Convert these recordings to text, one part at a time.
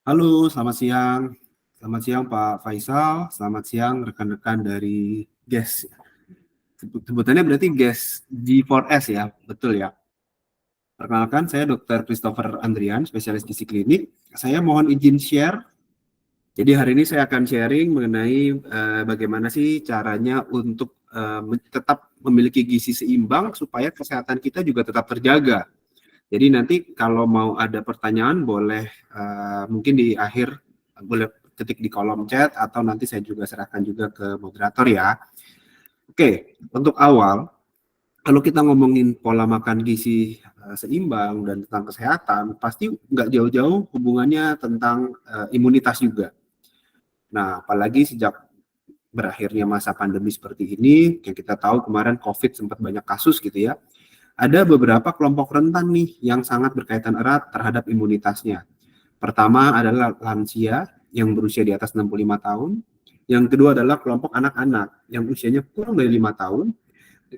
Halo, selamat siang. Selamat siang Pak Faisal, selamat siang rekan-rekan dari GES. Sebutannya berarti GES G4S ya, betul ya. Perkenalkan, saya Dr. Christopher Andrian, spesialis gizi klinik. Saya mohon izin share. Jadi hari ini saya akan sharing mengenai bagaimana sih caranya untuk tetap memiliki gizi seimbang supaya kesehatan kita juga tetap terjaga. Jadi nanti kalau mau ada pertanyaan boleh mungkin di akhir boleh ketik di kolom chat atau nanti saya juga serahkan juga ke moderator ya. Oke, untuk awal kalau kita ngomongin pola makan gizi seimbang dan tentang kesehatan, pasti nggak jauh-jauh hubungannya tentang imunitas juga. Nah, apalagi sejak berakhirnya masa pandemi seperti ini, yang kita tahu kemarin COVID sempat banyak kasus gitu ya, ada beberapa kelompok rentan nih yang sangat berkaitan erat terhadap imunitasnya. Pertama adalah lansia yang berusia di atas 65 tahun. Yang kedua adalah kelompok anak-anak yang usianya kurang dari 5 tahun.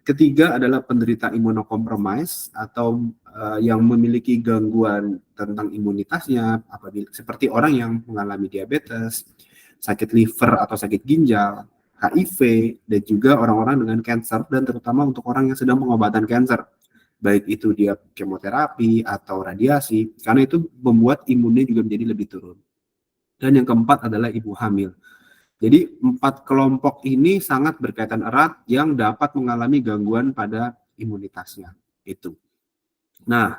Ketiga adalah penderita imunokompromis atau yang memiliki gangguan tentang imunitasnya, apabila seperti orang yang mengalami diabetes, sakit liver atau sakit ginjal, HIV, dan juga orang-orang dengan kanker, dan terutama untuk orang yang sedang pengobatan kanker, baik itu dia kemoterapi atau radiasi, karena itu membuat imunnya juga menjadi lebih turun. Dan yang keempat adalah ibu hamil. Jadi 4 kelompok ini sangat berkaitan erat yang dapat mengalami gangguan pada imunitasnya. Itu. Nah,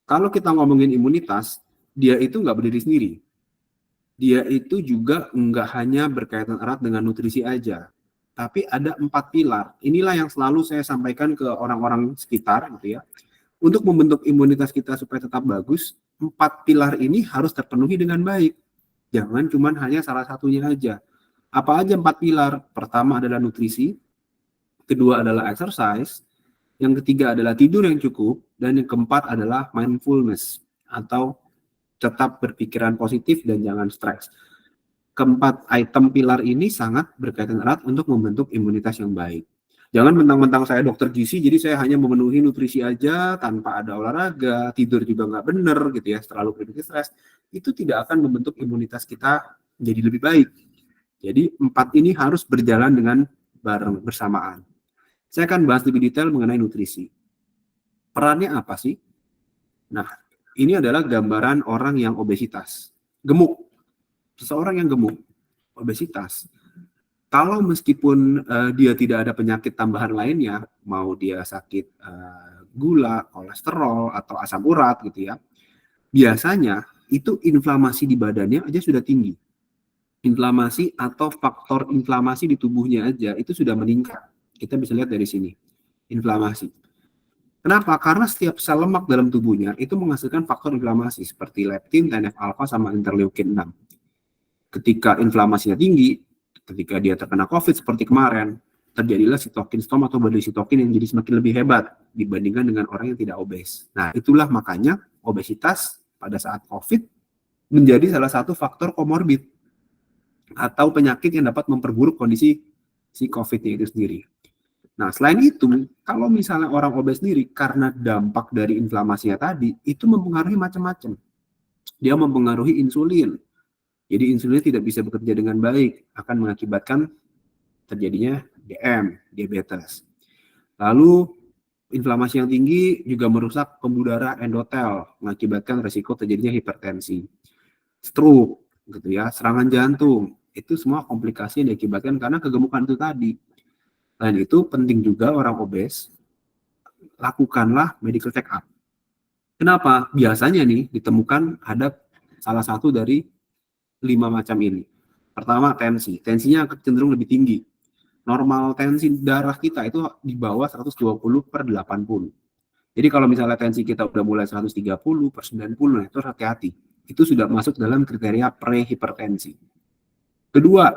kalau kita ngomongin imunitas, dia itu nggak berdiri sendiri. Dia itu juga nggak hanya berkaitan erat dengan nutrisi aja, tapi ada 4 pilar. Inilah yang selalu saya sampaikan ke orang-orang sekitar gitu ya. Untuk membentuk imunitas kita supaya tetap bagus, 4 pilar ini harus terpenuhi dengan baik. Jangan cuma hanya salah satunya aja. Apa aja 4 pilar? Pertama adalah nutrisi, kedua adalah exercise, yang ketiga adalah tidur yang cukup, dan yang keempat adalah mindfulness atau tetap berpikiran positif dan jangan stres. Keempat item pilar ini sangat berkaitan erat untuk membentuk imunitas yang baik. Jangan mentang-mentang saya dokter gizi, jadi saya hanya memenuhi nutrisi aja tanpa ada olahraga, tidur juga nggak bener gitu ya, terlalu berpikir stres. Itu tidak akan membentuk imunitas kita menjadi lebih baik. Jadi 4 ini harus berjalan dengan bareng bersamaan. Saya akan bahas lebih detail mengenai nutrisi. Perannya apa sih? Nah, ini adalah gambaran orang yang obesitas, gemuk. Seseorang yang gemuk, obesitas. Kalau meskipun dia tidak ada penyakit tambahan lainnya, mau dia sakit gula, kolesterol, atau asam urat gitu ya, biasanya itu inflamasi di badannya aja sudah tinggi. Inflamasi atau faktor inflamasi di tubuhnya aja itu sudah meningkat. Kita bisa lihat dari sini, inflamasi. Kenapa? Karena setiap sel lemak dalam tubuhnya itu menghasilkan faktor inflamasi seperti leptin, TNF-alfa, sama interleukin 6. Ketika inflamasinya tinggi, ketika dia terkena COVID seperti kemarin, terjadilah sitokin storm atau badai sitokin yang jadi semakin lebih hebat dibandingkan dengan orang yang tidak obes. Nah, itulah makanya obesitas pada saat COVID menjadi salah satu faktor komorbid atau penyakit yang dapat memperburuk kondisi si COVID-nya itu sendiri. Nah, selain itu, kalau misalnya orang obes sendiri, karena dampak dari inflamasinya tadi, itu mempengaruhi macam-macam. Dia mempengaruhi insulin. Jadi insulin tidak bisa bekerja dengan baik, akan mengakibatkan terjadinya DM, diabetes. Lalu, inflamasi yang tinggi juga merusak pembuluh darah endotel, mengakibatkan resiko terjadinya hipertensi. Stroke, gitu ya, serangan jantung, itu semua komplikasi yang diakibatkan karena kegemukan itu tadi. Dan itu penting juga orang obes, lakukanlah medical check up. Kenapa? Biasanya nih ditemukan ada salah satu dari 5 macam ini. Pertama, tensi. Tensinya cenderung lebih tinggi. Normal tensi darah kita itu di bawah 120/80. Jadi kalau misalnya tensi kita udah mulai 130/90, nah itu hati-hati. Itu sudah masuk dalam kriteria prehipertensi. Kedua,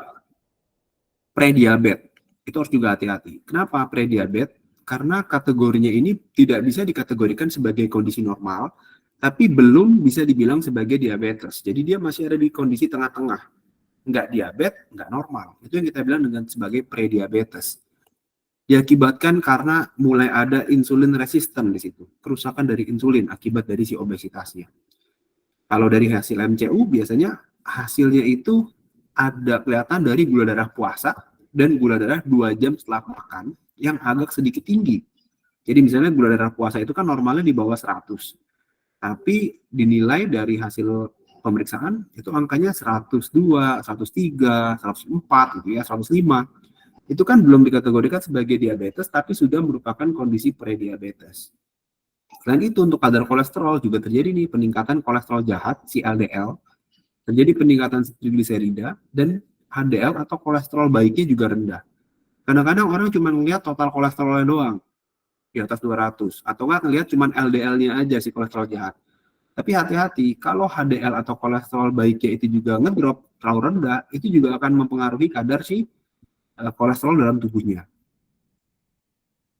prediabetes. Itu harus juga hati-hati. Kenapa prediabetes? Karena kategorinya ini tidak bisa dikategorikan sebagai kondisi normal, tapi belum bisa dibilang sebagai diabetes. Jadi dia masih ada di kondisi tengah-tengah. Nggak diabetes, nggak normal. Itu yang kita bilang dengan sebagai prediabetes. Diakibatkan karena mulai ada insulin resisten di situ. Kerusakan dari insulin akibat dari si obesitasnya. Kalau dari hasil MCU biasanya hasilnya itu ada kelihatan dari gula darah puasa dan gula darah 2 jam setelah makan yang agak sedikit tinggi. Jadi misalnya gula darah puasa itu kan normalnya di bawah 100. Tapi dinilai dari hasil pemeriksaan itu angkanya 102, 103, 104 gitu ya, 105. Itu kan belum dikategorikan sebagai diabetes tapi sudah merupakan kondisi prediabetes. Selain itu untuk kadar kolesterol juga terjadi nih peningkatan kolesterol jahat si LDL, terjadi peningkatan trigliserida dan HDL atau kolesterol baiknya juga rendah. Kadang-kadang orang cuma melihat total kolesterolnya doang di atas 200 atau nggak ngelihat cuma LDL-nya aja si kolesterol jahat. Tapi hati-hati, kalau HDL atau kolesterol baiknya itu juga ngedrop terlalu rendah, itu juga akan mempengaruhi kadar si kolesterol dalam tubuhnya.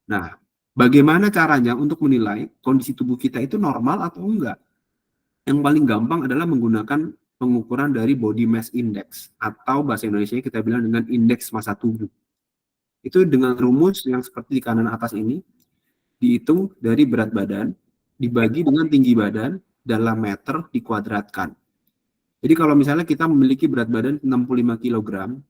Nah, bagaimana caranya untuk menilai kondisi tubuh kita itu normal atau enggak? Yang paling gampang adalah menggunakan pengukuran dari body mass index atau bahasa Indonesia kita bilang dengan indeks massa tubuh. Itu dengan rumus yang seperti di kanan atas ini, dihitung dari berat badan, dibagi dengan tinggi badan dalam meter dikuadratkan. Jadi kalau misalnya kita memiliki berat badan 65 kg,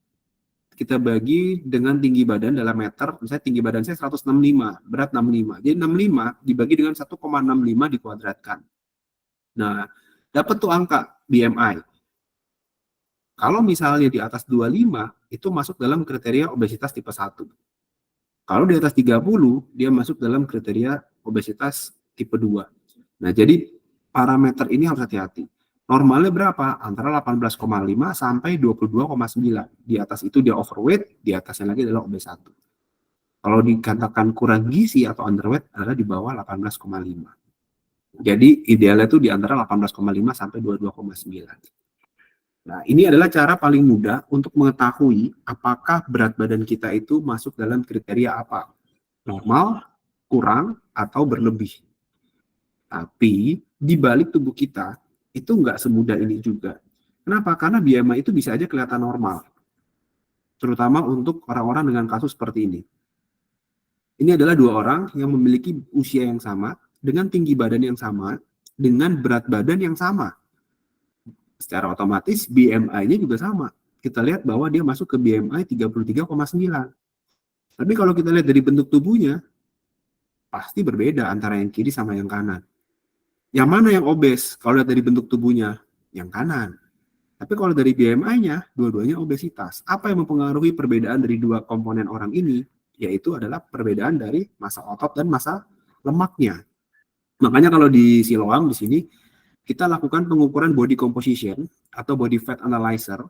kita bagi dengan tinggi badan dalam meter, misalnya tinggi badan saya 165, berat 65. Jadi 65 dibagi dengan 1,65 dikuadratkan. Nah, dapat tuh angka BMI. Kalau misalnya di atas 25, itu masuk dalam kriteria obesitas tipe 1. Kalau di atas 30, dia masuk dalam kriteria obesitas tipe 2. Nah, jadi parameter ini harus hati-hati. Normalnya berapa? Antara 18,5 sampai 22,9. Di atas itu dia overweight, di atasnya lagi adalah obes 1. Kalau dikatakan kurang gizi atau underweight adalah di bawah 18,5. Jadi idealnya itu di antara 18,5 sampai 22,9. Nah, ini adalah cara paling mudah untuk mengetahui apakah berat badan kita itu masuk dalam kriteria apa. Normal, kurang, atau berlebih. Tapi di balik tubuh kita itu nggak semudah ini juga. Kenapa? Karena BMI itu bisa aja kelihatan normal. Terutama untuk orang-orang dengan kasus seperti ini. Ini adalah 2 orang yang memiliki usia yang sama, dengan tinggi badan yang sama, dengan berat badan yang sama. Secara otomatis BMI-nya juga sama. Kita lihat bahwa dia masuk ke BMI 33,9. Tapi kalau kita lihat dari bentuk tubuhnya, pasti berbeda antara yang kiri sama yang kanan. Yang mana yang obes? Kalau lihat dari bentuk tubuhnya, yang kanan. Tapi kalau dari BMI-nya, dua-duanya obesitas. Apa yang mempengaruhi perbedaan dari 2 komponen orang ini? Yaitu adalah perbedaan dari massa otot dan massa lemaknya. Makanya kalau di Siloam di sini, kita lakukan pengukuran body composition atau body fat analyzer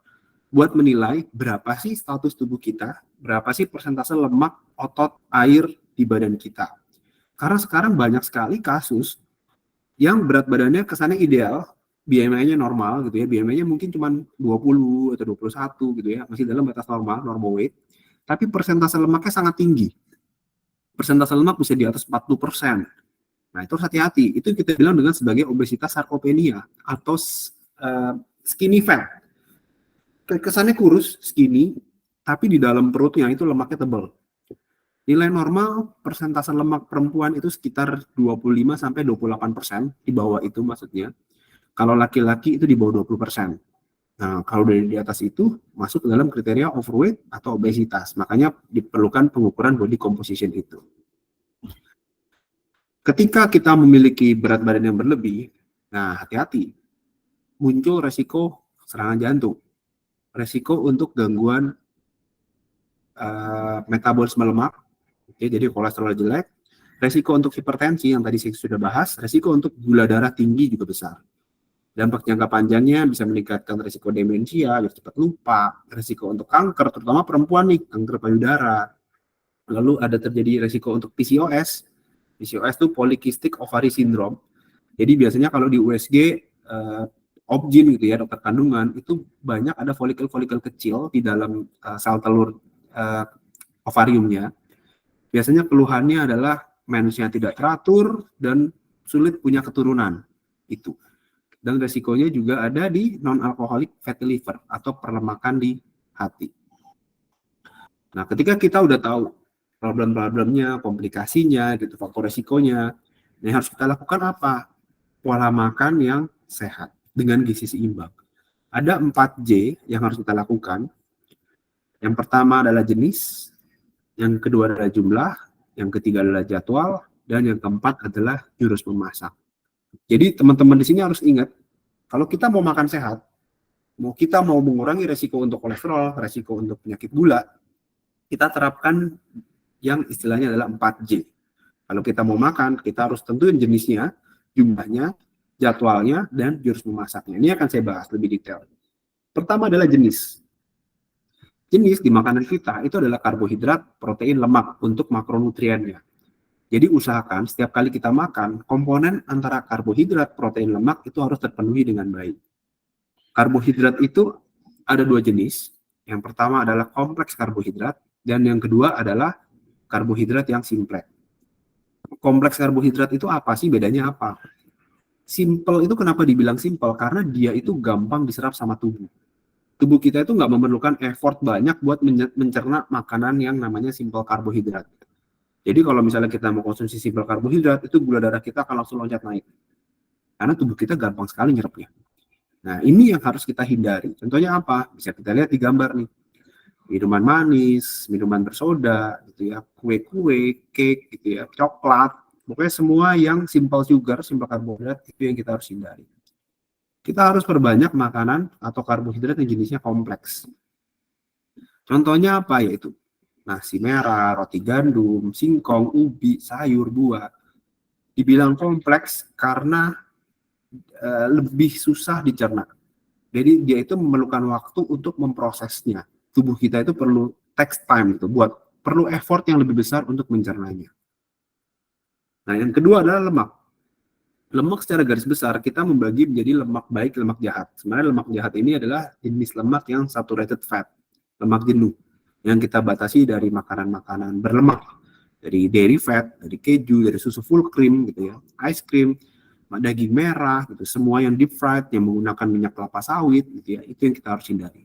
buat menilai berapa sih status tubuh kita, berapa sih persentase lemak, otot, air di badan kita. Karena sekarang banyak sekali kasus yang berat badannya kesannya ideal, BMI-nya normal gitu ya, BMI-nya mungkin cuma 20 atau 21 gitu ya, masih dalam batas normal, normal weight, tapi persentase lemaknya sangat tinggi. Persentase lemak bisa di atas 40%. Nah, itu hati-hati. Itu kita bilang dengan sebagai obesitas sarkopenia atau skinny fat. Kesannya kurus, skinny, tapi di dalam perutnya itu lemaknya tebal. Nilai normal persentase lemak perempuan itu sekitar 25-28%, di bawah itu maksudnya. Kalau laki-laki itu di bawah 20%. Nah, kalau dari di atas itu masuk dalam kriteria overweight atau obesitas. Makanya diperlukan pengukuran body composition itu. Ketika kita memiliki berat badan yang berlebih, nah hati-hati. Muncul resiko serangan jantung. Resiko untuk gangguan metabolisme lemak. Oke, jadi kolesterol jelek, resiko untuk hipertensi yang tadi saya sudah bahas, resiko untuk gula darah tinggi juga besar. Dampak jangka panjangnya bisa meningkatkan resiko demensia, cepat lupa, resiko untuk kanker, terutama perempuan nih, kanker payudara. Lalu ada terjadi resiko untuk PCOS. PCOS itu polycystic ovary syndrome. Jadi biasanya kalau di USG, obgyn gitu ya, dokter kandungan, itu banyak ada folikel-folikel kecil di dalam sel telur ovariumnya. Biasanya keluhannya adalah mensnya tidak teratur dan sulit punya keturunan. Itu. Dan resikonya juga ada di non-alcoholic fatty liver atau perlemakan di hati. Nah, ketika kita udah tahu problem-problemnya, komplikasinya, gitu, faktor resikonya, yang harus kita lakukan apa? Pola makan yang sehat. dengan gizi seimbang. Ada 4J yang harus kita lakukan. Yang pertama adalah jenis, yang kedua adalah jumlah, yang ketiga adalah jadwal, dan yang keempat adalah jurus memasak. Jadi teman-teman di sini harus ingat, kalau kita mau makan sehat, kita mau mengurangi resiko untuk kolesterol, resiko untuk penyakit gula, kita terapkan yang istilahnya adalah 4J. Kalau kita mau makan, kita harus tentuin jenisnya, jumlahnya, jadwalnya, dan jurus memasaknya. Ini akan saya bahas lebih detail. Pertama adalah jenis. Jenis di makanan kita itu adalah karbohidrat, protein, lemak untuk makronutriennya. Jadi usahakan setiap kali kita makan, komponen antara karbohidrat, protein, lemak itu harus terpenuhi dengan baik. Karbohidrat itu ada 2 jenis. Yang pertama adalah kompleks karbohidrat, dan yang kedua adalah karbohidrat yang simple. Kompleks karbohidrat itu apa sih? Bedanya apa? Simple itu kenapa dibilang simple? Karena dia itu gampang diserap sama tubuh. Tubuh kita itu nggak memerlukan effort banyak buat mencerna makanan yang namanya simple karbohidrat. Jadi kalau misalnya kita mau konsumsi simple karbohidrat, itu gula darah kita akan langsung loncat naik. Karena tubuh kita gampang sekali nyerapnya. Nah, ini yang harus kita hindari. Contohnya apa? Bisa kita lihat di gambar nih. Minuman manis, minuman bersoda, gitu ya, kue-kue, cake, gitu ya, coklat, pokoknya semua yang simple sugar, simple karbohidrat itu yang kita harus hindari. Kita harus perbanyak makanan atau karbohidrat yang jenisnya kompleks. Contohnya apa? Yaitu nasi merah, roti gandum, singkong, ubi, sayur, buah. Dibilang kompleks karena lebih susah dicerna. Jadi dia itu memerlukan waktu untuk memprosesnya. Tubuh kita itu perlu takes time itu perlu effort yang lebih besar untuk mencernanya. Nah, yang kedua adalah lemak. Lemak secara garis besar kita membagi menjadi lemak baik, lemak jahat. Sebenarnya lemak jahat ini adalah jenis lemak yang saturated fat, lemak jenuh, yang kita batasi dari makanan-makanan berlemak, dari dairy fat, dari keju, dari susu full cream gitu ya, ice cream, daging merah gitu, semua yang deep fried yang menggunakan minyak kelapa sawit gitu ya, itu yang kita harus hindari.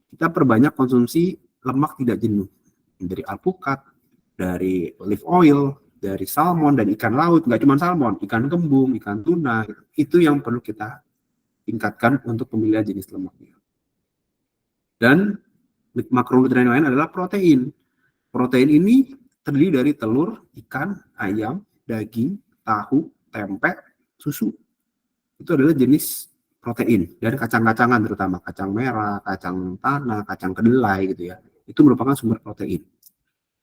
Kita perbanyak konsumsi lemak tidak jenuh dari alpukat, dari olive oil, dari salmon dan ikan laut. Nggak cuma salmon, ikan kembung, ikan tuna, itu yang perlu kita tingkatkan untuk pemilihan jenis lemaknya. Dan makronutrien lain adalah protein. Protein ini terdiri dari telur, ikan, ayam, daging, tahu, tempe, susu. Itu adalah jenis protein, dan kacang-kacangan terutama kacang merah, kacang tanah, kacang kedelai gitu ya. Itu merupakan sumber protein.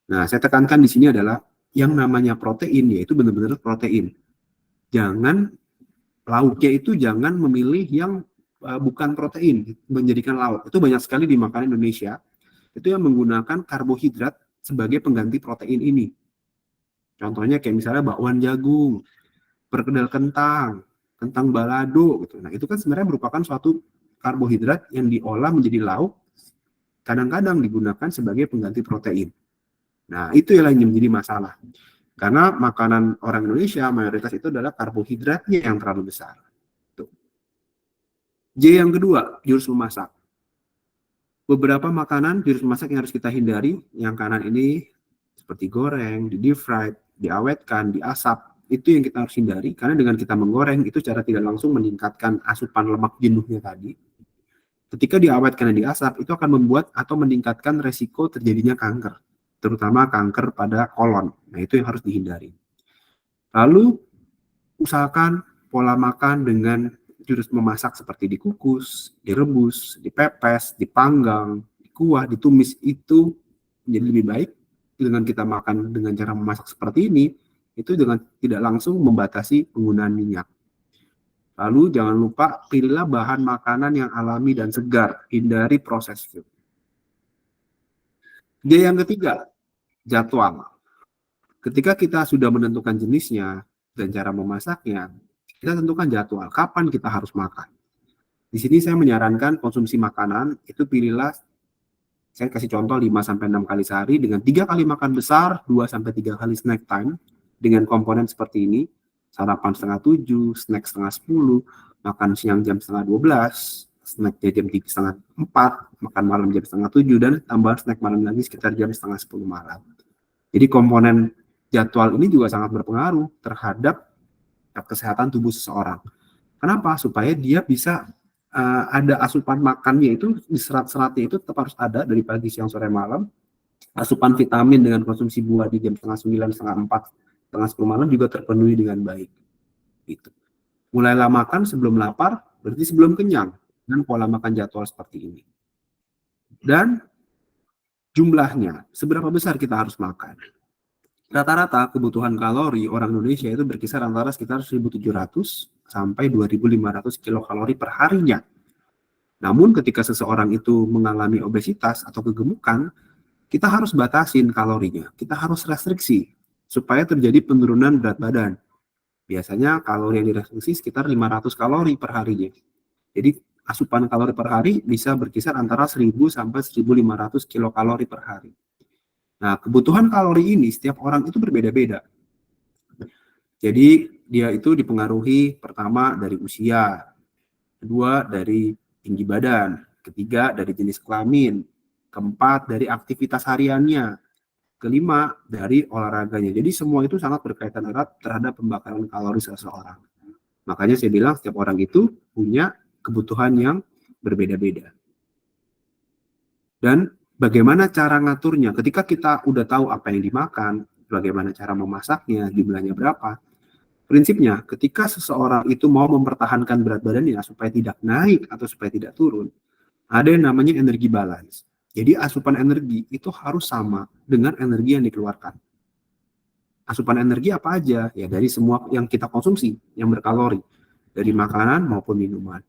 Nah, saya tekankan di sini adalah yang namanya protein yaitu benar-benar protein. Jangan lauknya itu jangan memilih yang bukan protein menjadikan lauk. Itu banyak sekali di makanan Indonesia itu yang menggunakan karbohidrat sebagai pengganti protein ini. Contohnya kayak misalnya bakwan jagung, perkedel kentang balado gitu. Nah, itu kan sebenarnya merupakan suatu karbohidrat yang diolah menjadi lauk, kadang-kadang digunakan sebagai pengganti protein. Nah, itu yang menjadi masalah. Karena makanan orang Indonesia mayoritas itu adalah karbohidratnya yang terlalu besar. Tuh. J yang kedua, jurus memasak. Beberapa makanan jurus memasak yang harus kita hindari, yang kanan ini seperti goreng, di deep fried, diawetkan, diasap. Itu yang kita harus hindari, karena dengan kita menggoreng itu secara tidak langsung meningkatkan asupan lemak jenuhnya tadi. Ketika diawetkan dan diasap, itu akan membuat atau meningkatkan resiko terjadinya kanker, terutama kanker pada kolon. Nah, itu yang harus dihindari. Lalu, usahakan pola makan dengan jurus memasak seperti dikukus, direbus, dipepes, dipanggang, dikuah, ditumis, itu menjadi lebih baik. Dengan kita makan dengan cara memasak seperti ini, itu dengan tidak langsung membatasi penggunaan minyak. Lalu jangan lupa pilihlah bahan makanan yang alami dan segar, hindari processed food. J yang ketiga, jadwal. Ketika kita sudah menentukan jenisnya dan cara memasaknya, kita tentukan jadwal, kapan kita harus makan. Di sini saya menyarankan konsumsi makanan, itu pilihlah, saya kasih contoh 5-6 kali sehari, dengan 3 kali makan besar, 2-3 kali snack time, dengan komponen seperti ini, sarapan setengah 7, snack setengah 10, makan siang jam setengah 12, snack jam 3:30, makan malam jam setengah 7, dan tambahan snack malam lagi sekitar jam setengah 10 malam. Jadi komponen jadwal ini juga sangat berpengaruh terhadap kesehatan tubuh seseorang. Kenapa? Supaya dia bisa ada asupan makannya itu, di serat-seratnya itu tetap harus ada dari pagi, siang, sore, malam. Asupan vitamin dengan konsumsi buah di jam setengah 9, setengah 4, setengah 10 malam juga terpenuhi dengan baik. Gitu. Mulailah makan sebelum lapar, berarti sebelum kenyang, dengan pola makan jadwal seperti ini. Dan jumlahnya, seberapa besar kita harus makan? Rata-rata kebutuhan kalori orang Indonesia itu berkisar antara sekitar 1.700 sampai 2.500 kilokalori per harinya. Namun ketika seseorang itu mengalami obesitas atau kegemukan, kita harus batasin kalorinya, kita harus restriksi supaya terjadi penurunan berat badan. Biasanya kalori yang direstriksi sekitar 500 kalori per harinya. Jadi asupan kalori per hari bisa berkisar antara 1.000 sampai 1.500 kilokalori per hari. Nah, kebutuhan kalori ini setiap orang itu berbeda-beda. Jadi dia itu dipengaruhi pertama dari usia, kedua dari tinggi badan, ketiga dari jenis kelamin, keempat dari aktivitas hariannya, kelima dari olahraganya. Jadi semua itu sangat berkaitan erat terhadap pembakaran kalori seseorang. Makanya saya bilang setiap orang itu punya kebutuhan yang berbeda-beda. Dan bagaimana cara ngaturnya? Ketika kita udah tahu apa yang dimakan, bagaimana cara memasaknya, jumlahnya berapa. Prinsipnya, ketika seseorang itu mau mempertahankan berat badannya supaya tidak naik atau supaya tidak turun, ada yang namanya energi balance. Jadi asupan energi itu harus sama dengan energi yang dikeluarkan. Asupan energi apa aja? Ya dari semua yang kita konsumsi, yang berkalori. Dari makanan maupun minuman.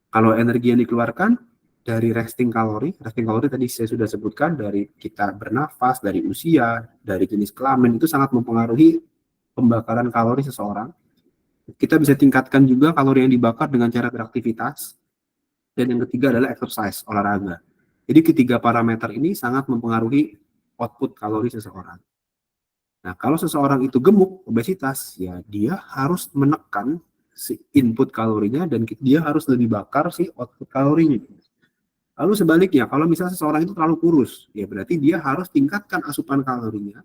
Kalau energi yang dikeluarkan, dari resting kalori tadi saya sudah sebutkan, dari kita bernafas, dari usia, dari jenis kelamin, itu sangat mempengaruhi pembakaran kalori seseorang. Kita bisa tingkatkan juga kalori yang dibakar dengan cara beraktivitas. Dan yang ketiga adalah exercise, olahraga. Jadi ketiga parameter ini sangat mempengaruhi output kalori seseorang. Nah, kalau seseorang itu gemuk, obesitas, ya dia harus menekan si input kalorinya dan dia harus lebih bakar si output kalorinya. Lalu sebaliknya, kalau misalnya seseorang itu terlalu kurus, ya berarti dia harus tingkatkan asupan kalorinya.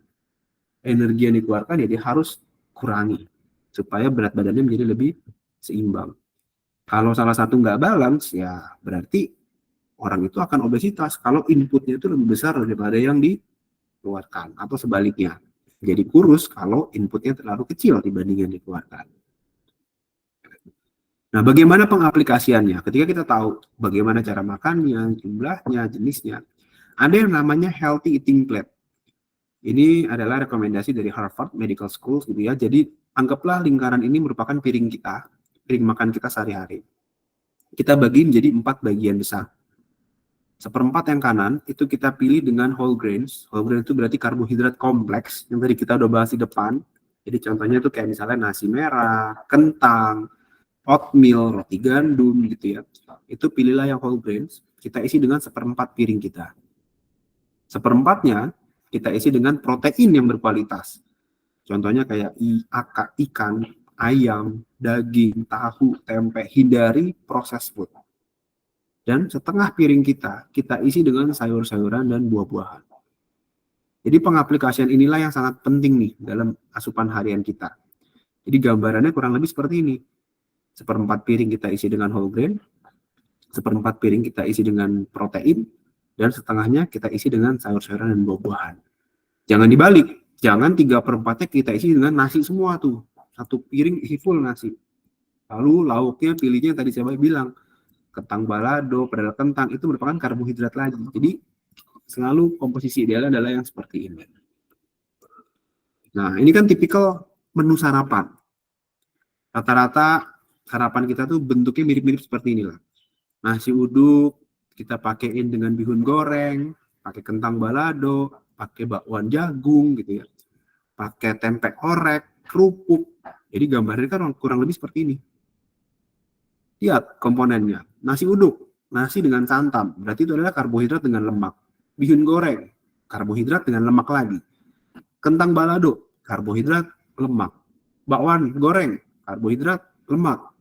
Energi yang dikeluarkan ya dia harus kurangi supaya berat badannya menjadi lebih seimbang. Kalau salah satu nggak balance, ya berarti orang itu akan obesitas kalau inputnya itu lebih besar daripada yang dikeluarkan, atau sebaliknya. Jadi kurus kalau inputnya terlalu kecil dibanding yang dikeluarkan. Nah, bagaimana pengaplikasiannya? Ketika kita tahu bagaimana cara makannya, jumlahnya, jenisnya, ada yang namanya healthy eating plate. Ini adalah rekomendasi dari Harvard Medical School, gitu ya. Jadi anggaplah lingkaran ini merupakan piring kita, piring makan kita sehari-hari. Kita bagi menjadi 4 bagian besar. Seperempat yang kanan itu kita pilih dengan whole grains. Whole grain itu berarti karbohidrat kompleks yang tadi kita udah bahas di depan. Jadi contohnya itu kayak misalnya nasi merah, kentang, oatmeal, roti gandum gitu ya. Itu pilihlah yang whole grains, kita isi dengan seperempat piring kita. Seperempatnya kita isi dengan protein yang berkualitas. Contohnya kayak ikan, ayam, daging, tahu, tempe. Hindari proses food. Dan setengah piring kita isi dengan sayur-sayuran dan buah-buahan. Jadi pengaplikasian inilah yang sangat penting nih dalam asupan harian kita. Jadi gambarannya kurang lebih seperti ini. Seperempat piring kita isi dengan whole grain, seperempat piring kita isi dengan protein, dan setengahnya kita isi dengan sayur-sayuran dan buah-buahan. Jangan dibalik, jangan 3/4-nya kita isi dengan nasi semua tuh. Satu piring isi full nasi. Lalu lauknya pilihnya tadi saya bilang, kentang balado, padahal kentang itu merupakan karbohidrat lagi. Jadi selalu komposisi ideal adalah yang seperti ini. Nah, ini kan tipikal menu sarapan. Rata-rata sarapan kita tuh bentuknya mirip-mirip seperti inilah. Nasi uduk kita pakaiin dengan bihun goreng, pakai kentang balado, pakai bakwan jagung gitu ya, pakai tempe orek, kerupuk. Jadi gambarnya kan kurang lebih seperti ini. Lihat komponennya. Nasi uduk, nasi dengan santan, berarti itu adalah karbohidrat dengan lemak. Bihun goreng, karbohidrat dengan lemak lagi. Kentang balado, karbohidrat, lemak. Bakwan goreng, karbohidrat, lemak.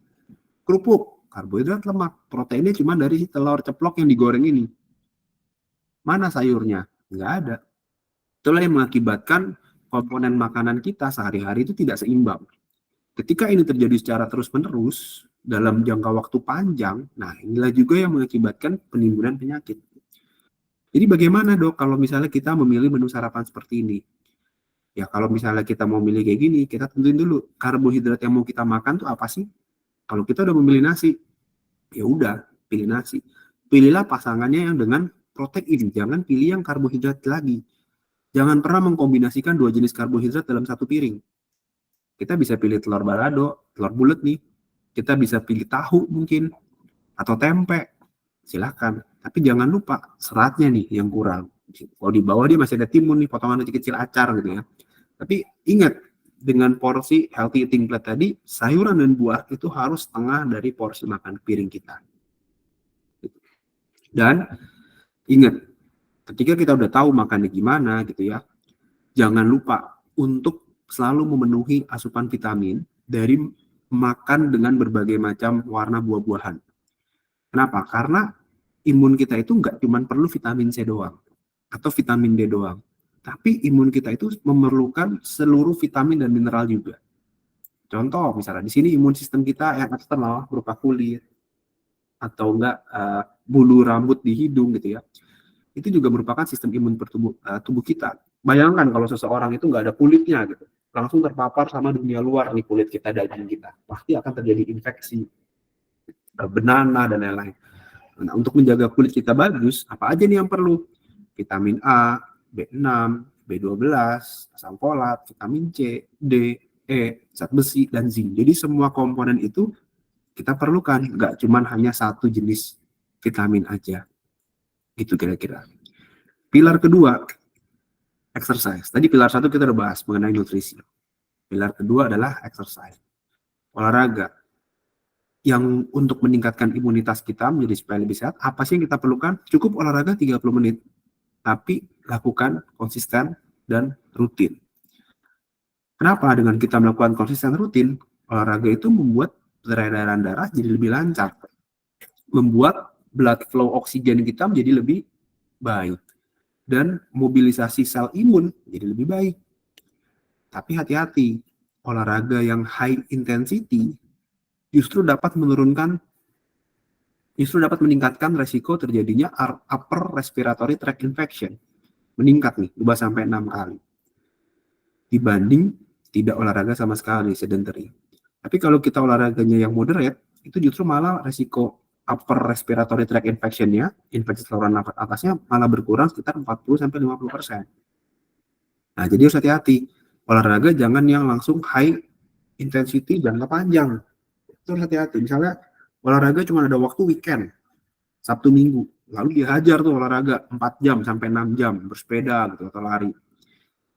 Kerupuk, karbohidrat, lemak. Proteinnya cuma dari telur ceplok yang digoreng ini. Mana sayurnya? Nggak ada. Itulah yang mengakibatkan komponen makanan kita sehari-hari itu tidak seimbang. Ketika ini terjadi secara terus-menerus, dalam jangka waktu panjang, nah inilah juga yang mengakibatkan penimbunan penyakit. Jadi bagaimana dok kalau misalnya kita memilih menu sarapan seperti ini? Ya kalau misalnya kita mau milih kayak gini, kita tentuin dulu karbohidrat yang mau kita makan tuh apa sih? Kalau kita udah memilih nasi, ya udah pilih nasi. Pilihlah pasangannya yang dengan protein, jangan pilih yang karbohidrat lagi. Jangan pernah mengkombinasikan dua jenis karbohidrat dalam satu piring. Kita bisa pilih telur balado, telur bulat nih. Kita bisa pilih tahu mungkin, atau tempe. Silahkan. Tapi jangan lupa seratnya nih yang kurang. Kalau di bawah dia masih ada timun nih, potongan kecil-kecil acar gitu ya. Tapi ingat, dengan porsi healthy eating plate tadi, sayuran dan buah itu harus setengah dari porsi makan piring kita. Dan ingat, ketika kita udah tahu makannya gimana gitu ya, jangan lupa untuk selalu memenuhi asupan vitamin dari makan dengan berbagai macam warna buah-buahan. Kenapa? Karena imun kita itu nggak cuma perlu vitamin C doang atau vitamin D doang, tapi imun kita itu memerlukan seluruh vitamin dan mineral juga. Contoh misalnya di sini imun sistem kita yang eksternal berupa kulit atau enggak bulu rambut di hidung gitu ya, itu juga merupakan sistem imun tubuh kita. Bayangkan kalau seseorang itu nggak ada kulitnya gitu, langsung terpapar sama dunia luar nih kulit kita, daging kita, pasti akan terjadi infeksi, benana dan lain-lain. Nah, untuk menjaga kulit kita bagus, apa aja nih yang perlu? Vitamin A, B6, B12, asam folat, vitamin C, D, E, zat besi, dan zinc. Jadi semua komponen itu kita perlukan, nggak cuma hanya satu jenis vitamin aja. Gitu kira-kira. Pilar kedua, exercise. Tadi pilar satu kita udah bahas mengenai nutrisi. Pilar kedua adalah exercise. Olahraga. Yang untuk meningkatkan imunitas kita menjadi supaya lebih sehat, apa sih yang kita perlukan? Cukup olahraga 30 menit, tapi lakukan konsisten dan rutin. Kenapa? Dengan kita melakukan konsisten rutin, olahraga itu membuat peredaran darah jadi lebih lancar, membuat blood flow oksigen kita menjadi lebih baik, dan mobilisasi sel imun jadi lebih baik. Tapi hati-hati, olahraga yang high intensity justru dapat meningkatkan resiko terjadinya upper respiratory tract infection. Meningkat nih, 2 sampai 6 kali. Dibanding tidak olahraga sama sekali, sedentary. Tapi kalau kita olahraganya yang moderate, itu justru malah resiko upper respiratory tract infection-nya, infeksi saluran nafas atasnya malah berkurang sekitar 40 sampai 50%. Nah, jadi harus hati-hati. Olahraga jangan yang langsung high intensity jangka panjang. Itu harus hati-hati. Misalnya olahraga cuma ada waktu weekend, Sabtu Minggu, lalu dihajar tuh olahraga 4 jam sampai 6 jam bersepeda gitu atau lari.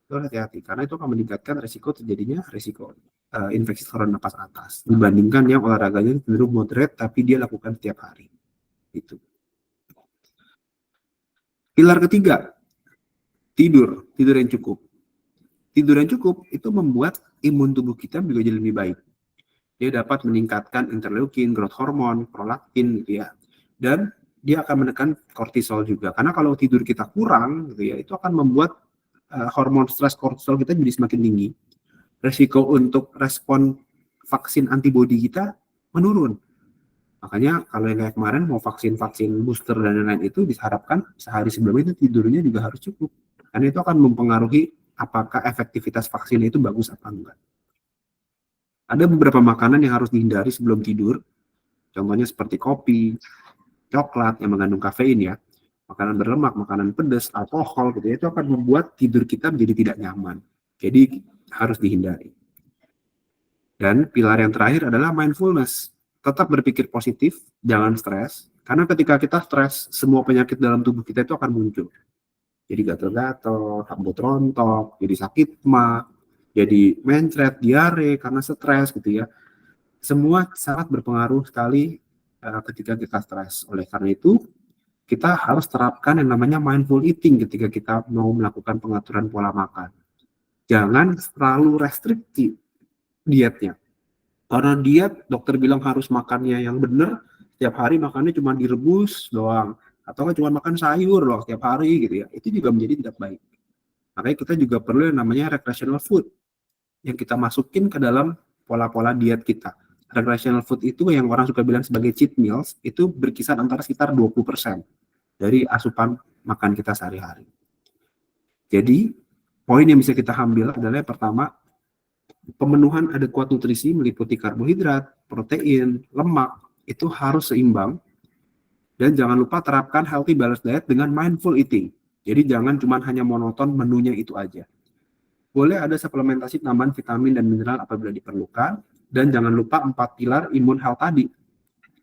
Itu hati-hati karena itu akan meningkatkan resiko terjadinya resiko infeksi saluran napas atas dibandingkan yang olahraganya cenderung moderate tapi dia lakukan setiap hari. Itu. Pilar ketiga, tidur yang cukup. Tidur yang cukup itu membuat imun tubuh kita juga jadi lebih baik. Dia dapat meningkatkan interleukin, growth hormone, prolaktin gitu ya. Dan dia akan menekan kortisol juga. Karena kalau tidur kita kurang gitu ya, itu akan membuat hormon stres kortisol kita jadi semakin tinggi. Resiko untuk respon vaksin antibodi kita menurun. Makanya kalau yang kayak kemarin mau vaksin booster dan lain-lain itu diharapkan sehari sebelum itu tidurnya juga harus cukup. Karena itu akan mempengaruhi apakah efektivitas vaksin itu bagus apa enggak. Ada beberapa makanan yang harus dihindari sebelum tidur. Contohnya seperti kopi, coklat yang mengandung kafein ya. Makanan berlemak, makanan pedas, alkohol gitu ya, itu akan membuat tidur kita menjadi tidak nyaman. Jadi harus dihindari. Dan pilar yang terakhir adalah mindfulness. Tetap berpikir positif, jangan stres. Karena ketika kita stres, semua penyakit dalam tubuh kita itu akan muncul. Jadi gatal-gatal, rambut rontok, jadi sakit mah, jadi mencret, diare karena stres gitu ya. Semua sangat berpengaruh sekali ketika kita stres. Oleh karena itu, kita harus terapkan yang namanya mindful eating ketika kita mau melakukan pengaturan pola makan. Jangan terlalu restriktif dietnya. Karena diet, dokter bilang harus makannya yang benar, setiap hari makannya cuma direbus doang. Atau cuma makan sayur loh setiap hari gitu ya. Itu juga menjadi tidak baik. Makanya kita juga perlu yang namanya recreational food. Yang kita masukin ke dalam pola-pola diet kita. recreational food itu yang orang suka bilang sebagai cheat meals, itu berkisar antara sekitar 20% dari asupan makan kita sehari-hari. Jadi, poin yang bisa kita ambil adalah yang pertama, pemenuhan adekuat nutrisi meliputi karbohidrat, protein, lemak, itu harus seimbang. Dan jangan lupa terapkan healthy balanced diet dengan mindful eating. Jadi jangan cuma hanya monoton menunya itu aja. Boleh ada suplementasi tambahan vitamin dan mineral apabila diperlukan. Dan jangan lupa 4 pilar immune health tadi.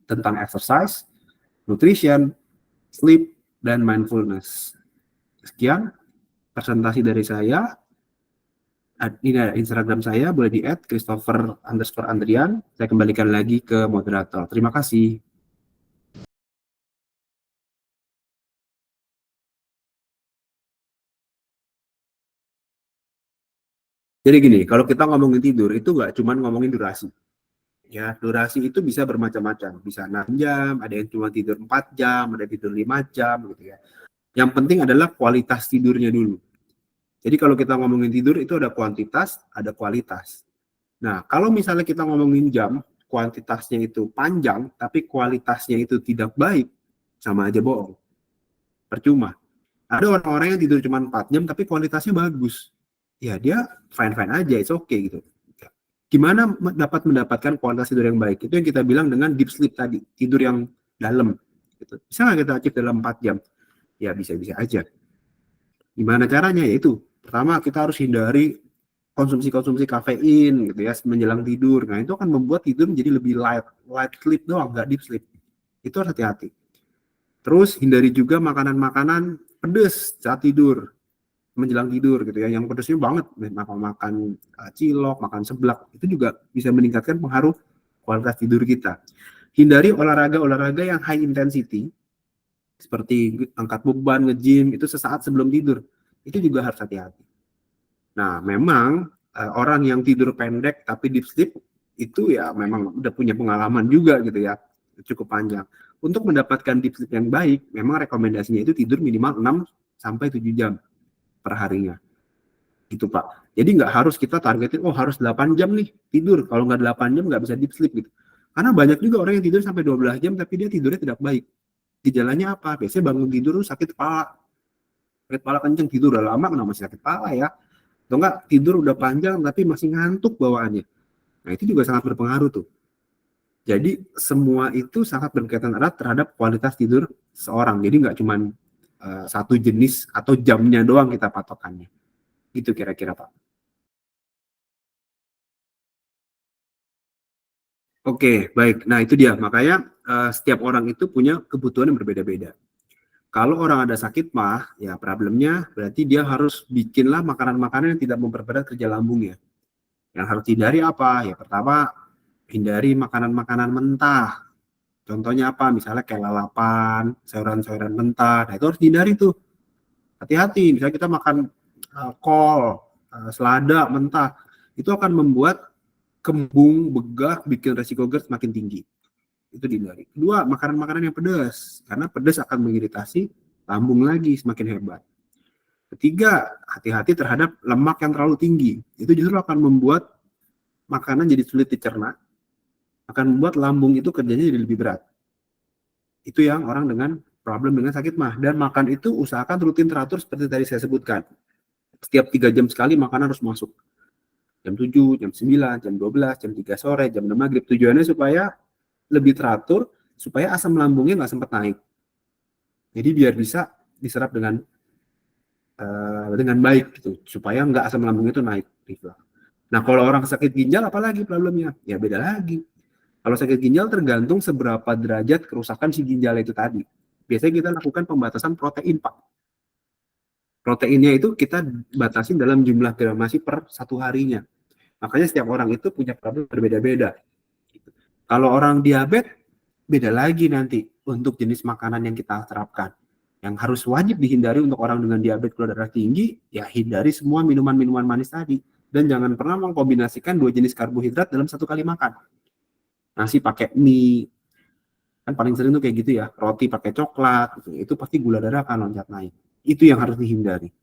Tentang exercise, nutrition, sleep, dan mindfulness. Sekian presentasi dari saya. Ini ada Instagram saya, boleh di @Christopher_Andrian. Saya kembalikan lagi ke moderator. Terima kasih. Jadi gini, kalau kita ngomongin tidur, itu nggak cuma ngomongin durasi. Ya, durasi itu bisa bermacam-macam. Bisa 6 jam, ada yang cuma tidur 4 jam, ada yang tidur 5 jam, gitu ya. Yang penting adalah kualitas tidurnya dulu. Jadi kalau kita ngomongin tidur, itu ada kuantitas, ada kualitas. Nah, kalau misalnya kita ngomongin jam, kuantitasnya itu panjang, tapi kualitasnya itu tidak baik, sama aja bohong. Percuma. Ada orang-orang yang tidur cuma 4 jam, tapi kualitasnya bagus. Ya, dia fine-fine aja, it's okay gitu. Gimana dapat mendapatkan kualitas tidur yang baik? Itu yang kita bilang dengan deep sleep tadi, tidur yang dalam. Gitu. Bisa nggak kita achieve dalam 4 jam? Ya, bisa-bisa aja. Gimana caranya? Yaitu, pertama kita harus hindari konsumsi-konsumsi kafein gitu ya menjelang tidur. Nah, itu akan membuat tidur menjadi lebih light sleep doang, nggak deep sleep. Itu harus hati-hati. Terus hindari juga makanan-makanan pedas saat tidur, menjelang tidur gitu ya, yang pedasnya banget, makan cilok, makan seblak, itu juga bisa meningkatkan pengaruh kualitas tidur kita. Hindari olahraga-olahraga yang high intensity, seperti angkat beban, nge-gym, itu sesaat sebelum tidur. Itu juga harus hati-hati. Nah, memang orang yang tidur pendek tapi deep sleep, itu ya memang udah punya pengalaman juga gitu ya, cukup panjang. Untuk mendapatkan deep sleep yang baik, memang rekomendasinya itu tidur minimal 6-7 jam per harinya. Gitu Pak. Jadi nggak harus kita targetin, oh harus 8 jam nih tidur. Kalau nggak 8 jam nggak bisa deep sleep gitu. Karena banyak juga orang yang tidur sampai 12 jam tapi dia tidurnya tidak baik. Gejalanya apa? Biasanya bangun tidur sakit kepala. Sakit kepala kenceng, tidur udah lama kenapa masih sakit kepala ya. Atau enggak tidur udah panjang tapi masih ngantuk bawaannya. Nah itu juga sangat berpengaruh tuh. Jadi semua itu sangat berkaitan erat terhadap kualitas tidur seorang. Jadi nggak cuma satu jenis atau jamnya doang kita patokannya. Gitu kira-kira Pak. Oke, baik. Nah, itu dia. Makanya setiap orang itu punya kebutuhan yang berbeda-beda. Kalau orang ada sakit mah, ya problemnya berarti dia harus bikinlah makanan-makanan yang tidak memperberat kerja lambungnya. Yang harus dihindari apa? Ya pertama, hindari makanan-makanan mentah. Contohnya apa? Misalnya kayak lalapan, sayuran-sayuran mentah. Nah, itu harus dihindari tuh. Hati-hati. Misalnya kita makan kol, selada mentah. Itu akan membuat kembung, begah, bikin resiko GERD makin tinggi. Itu dihindari. Kedua, makanan-makanan yang pedas, karena pedas akan mengiritasi lambung lagi semakin hebat. Ketiga, hati-hati terhadap lemak yang terlalu tinggi. Itu justru akan membuat makanan jadi sulit dicerna, akan membuat lambung itu kerjanya jadi lebih berat. Itu yang orang dengan problem dengan sakit mah. Dan makan itu usahakan rutin teratur seperti tadi saya sebutkan. Setiap 3 jam sekali makanan harus masuk. Jam 7, jam 9, jam 12, jam 3 sore, jam 6 maghrib. Tujuannya supaya lebih teratur, supaya asam lambungnya nggak sempat naik. Jadi biar bisa diserap dengan baik gitu, supaya nggak asam lambungnya itu naik. Gitu. Nah kalau orang sakit ginjal apalagi problemnya? Ya beda lagi. Kalau sakit ginjal tergantung seberapa derajat kerusakan si ginjal itu tadi. Biasanya kita lakukan pembatasan protein Pak. Proteinnya itu kita batasin dalam jumlah gramasi per satu harinya. Makanya setiap orang itu punya problem berbeda-beda. Kalau orang diabetes, beda lagi nanti untuk jenis makanan yang kita terapkan. Yang harus wajib dihindari untuk orang dengan diabetes gula darah tinggi, ya hindari semua minuman-minuman manis tadi. Dan jangan pernah mengkombinasikan 2 jenis karbohidrat dalam satu kali makan. Nasi pakai mie, kan paling sering tuh kayak gitu ya, roti pakai coklat, gitu. Itu pasti gula darah akan loncat naik. Itu yang harus dihindari.